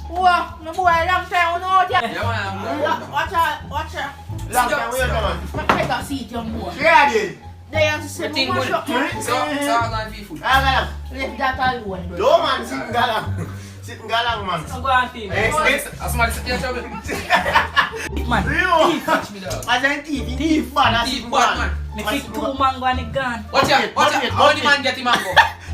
Wow, no boy, long time no yeah. Yeah, man. Watch out, watch out. Long time we come on. Take a seat, young boy. Ready? They have to say, The thing "Mama, good. shut up." So I'm going to be food. Galang. Let that alone, bro. Do man, sit galang. Sit galang man. I'm going to team. Somebody sit there, trouble. Man, Real. Touch me down. As in thief bad, as Thief in bad, man. me pick 2 mango and it gone. Watch out, watch out. How the man get him mango?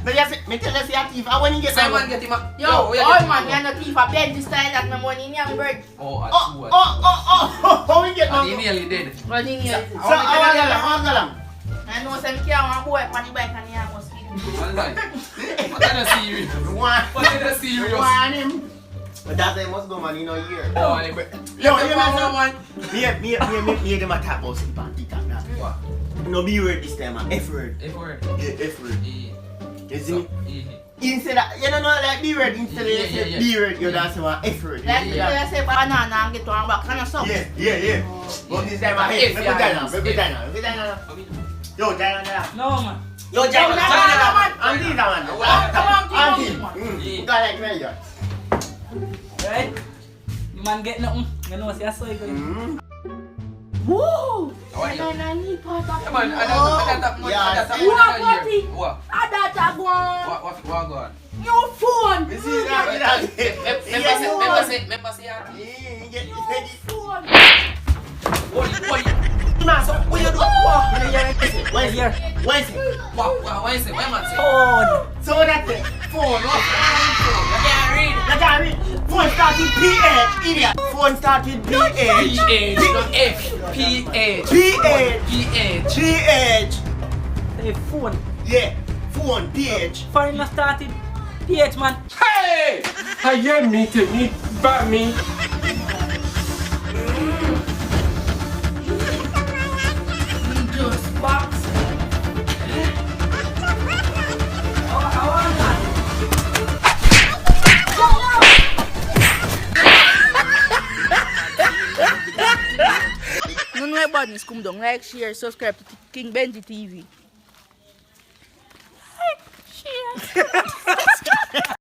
Me just me tell you say a thief, and when you get Simon get him mango. Yo, where all get him man, mango? you're not thief. I bend this style that my money in young bird. Oh, I Oh, how we get And he man? nearly dead. Running here. So, awan galang. I know some kid want boy on the bike and he almost feed him. Wallahi. What kind of serious? One. What kind of serious? One him. But that day must go man, you know here. Oh, Yo, you man. man. Me them attack about sleep and TikTok now. What? No B word this time, man. F word. F word. Yeah, F word. E. You see me? E. Instead of, you don't know like B word, instead of you say B word, you don't say one F word. Like you say banana and get one back. Can you stop? Yeah. But this time I hate. Every time. Yo, China. No, man. Yo, China. China. Auntie, man. Auntie. You got like me, yeah. Right? The man get nothing. You know, see, I saw you going. Woo! How are you? I need part of Yeah, man. I don't What? That one. What go on? Your phone. You see that? Remember say Get Phone. man, so what you do? Why is it? What is it? Why man say? Phone. So that's it. Phone. I can't read. Phone start with PH, idiot. Phone start with PH. PH, not F. PH. PH. PH. PH. Say phone. Yeah. Phone, PH. Foreigner started. PH, man. Hey! I hear me, take me, back me. Just box. No know about this, come down, like, share, subscribe to King Benji TV. Like, share.